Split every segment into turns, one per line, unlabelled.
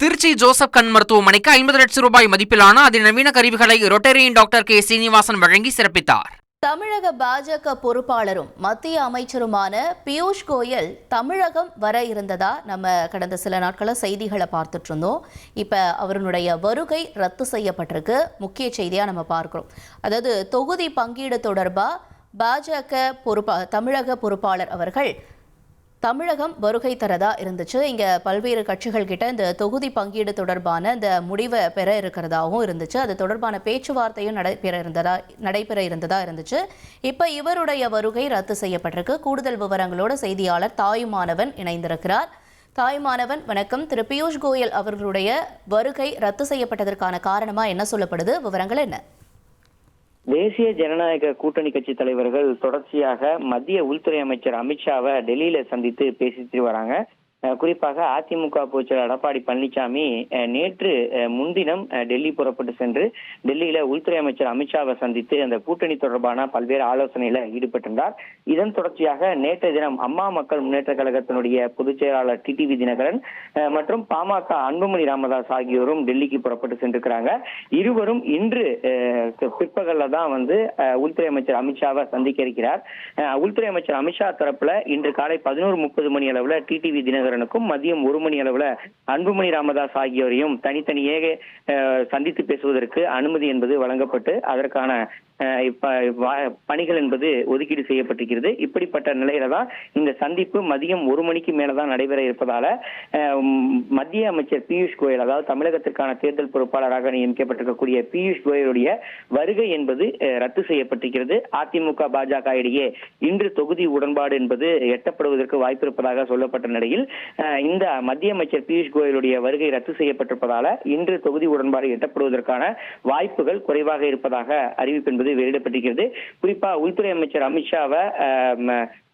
Trichy Joseph கண் மருத்துவமனைக்கு 50 லட்சம் ரூபாய் மதிப்பிலான அதிநவீன கருவிகளை ரொட்டேரியன் டாக்டர் கே சீனிவாசன் வழங்கி சிறப்பித்தார்.
தமிழக பாஜக பொறுப்பாளரும் மத்திய அமைச்சருமான பியூஷ் கோயல் தமிழகம் வர இருந்ததா நம்ம கடந்த சில நாட்கள செய்திகளை பார்த்துட்டு இருந்தோம். இப்ப அவருடைய வருகை ரத்து செய்யப்பட்டிருக்கு. முக்கிய செய்தியா நம்ம பார்க்கிறோம். அதாவது தொகுதி பங்கீடு தொடர்பா பாஜக தமிழக பொறுப்பாளர் அவர்கள் தமிழகம் வருகை தரதா இருந்துச்சு. இங்க பல்வேறு கட்சிகள் கிட்ட இந்த தொகுதி பங்கீடு தொடர்பான இந்த முடிவை பெற இருக்கிறதாகவும் இருந்துச்சு. அது தொடர்பான பேச்சுவார்த்தையும் நடைபெற இருந்ததா இருந்துச்சு. இப்ப இவருடைய வருகை ரத்து செய்யப்பட்டிருக்கு. கூடுதல் விவரங்களோட செய்தியாளர் தாயுமானவன் இணைந்திருக்கிறார். தாயுமானவன், வணக்கம். திரு பியூஷ் கோயல் அவர்களுடைய வருகை ரத்து செய்யப்பட்டதற்கான காரணமா என்ன சொல்லப்படுது? விவரங்கள் என்ன?
தேசிய ஜனநாயக கூட்டணி கட்சி தலைவர்கள் தொடர்ச்சியாக மத்திய உள்துறை அமைச்சர் அமித்ஷாவை டெல்லியில சந்தித்து பேசிட்டு வராங்க. குறிப்பாக அதிமுக பொதுச்செயலாளர் எடப்பாடி பழனிசாமி நேற்று முன்தினம் டெல்லி புறப்பட்டு சென்று டெல்லியில உள்துறை அமைச்சர் அமித்ஷாவை சந்தித்து அந்த கூட்டணி தொடர்பான பல்வேறு ஆலோசனையில ஈடுபட்டிருந்தார். இதன் தொடர்ச்சியாக நேற்றைய தினம் அம்மா மக்கள் முன்னேற்ற கழகத்தினுடைய பொதுச் செயலாளர் டிடிவி தினகரன் மற்றும் பாமக அன்புமணி ராமதாஸ் ஆகியோரும் டெல்லிக்கு புறப்பட்டு சென்றிருக்கிறாங்க. இருவரும் இன்று பிற்பகல்ல தான் உள்துறை அமைச்சர் அமித்ஷாவை சந்திக்க இருக்கிறார். உள்துறை அமைச்சர் அமித்ஷா தரப்புல இன்று காலை 11:30 மணி அளவுல டிடிவி தினகரன் மதியம் 1 மணி அளவுல அன்புமணி ராமதாஸ் ஆகியோரையும் தனித்தனியே சந்தித்து பேசுவதற்கு அனுமதி என்பது வழங்கப்பட்டு அதற்கான பணிகள் என்பது ஒதுக்கீடு செய்யப்பட்டிருக்கிறது. இப்படிப்பட்ட நிலையில தான் இந்த சந்திப்பு மதியம் 1 மணிக்கு மேலதான் நடைபெற இருப்பதால மத்திய அமைச்சர் பியூஷ் கோயல், அதாவது தமிழகத்திற்கான தேர்தல் பொறுப்பாளராக நியமிக்கப்பட்டிருக்கக்கூடிய பியூஷ் கோயலுடைய வருகை என்பது ரத்து செய்யப்பட்டிருக்கிறது. அதிமுக பாஜக இடையே இன்று தொகுதி உடன்பாடு என்பது எட்டப்படுவதற்கு வாய்ப்பு இருப்பதாக சொல்லப்பட்ட நிலையில் இந்த மத்திய அமைச்சர் பியூஷ் கோயலுடைய வருகை ரத்து செய்யப்பட்டிருப்பதால இன்று தொகுதி உடன்பாடு எட்டப்படுவதற்கான வாய்ப்புகள் குறைவாக இருப்பதாக அறிவிப்பு என்பது வெளியிடப்பட்டிருக்கிறது. குறிப்பா உள்துறை அமைச்சர் அமித்ஷாவை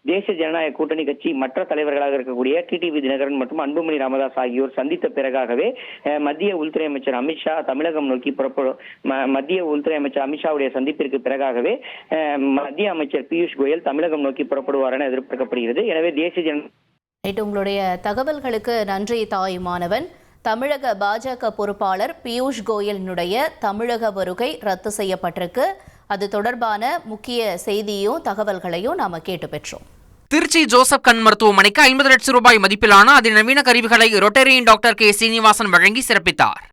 தேசிய ஜனநாயக கூட்டணி கட்சி மற்ற தலைவர்களாக இருக்கக்கூடிய டிடிவி தினகரன் மற்றும் அன்புமணி ராமதாஸ் ஆகியோர் சந்தித்த பிறகாகவே மத்திய உள்துறை அமைச்சர் அமித்ஷா தமிழகம் நோக்கி மத்திய உள்துறை அமைச்சர் அமித்ஷாவுடைய சந்திப்பிற்கு பிறகாகவே மத்திய அமைச்சர் பியூஷ் கோயல் தமிழகம் நோக்கி புறப்படுவார் என எதிர்பார்க்கப்படுகிறது. எனவே தேசிய
உங்களுடைய தகவல்களுக்கு நன்றி தாயுமானவன். தமிழக பாஜக பொறுப்பாளர் பியூஷ் கோயலினுடைய தமிழக வருகை ரத்து செய்யப்பட்டிருக்கு. அது தொடர்பான முக்கிய செய்தியும் தகவல்களையும் நாம கேட்டு பெற்றோம்.
திருச்சி ஜோசப் கண் மருத்துவமனைக்கு 50 லட்சம் ரூபாய் மதிப்பிலான அதிநவீன கருவிகளை ரொட்டேரியன் டாக்டர் கே சீனிவாசன் வழங்கி சிறப்பித்தார்.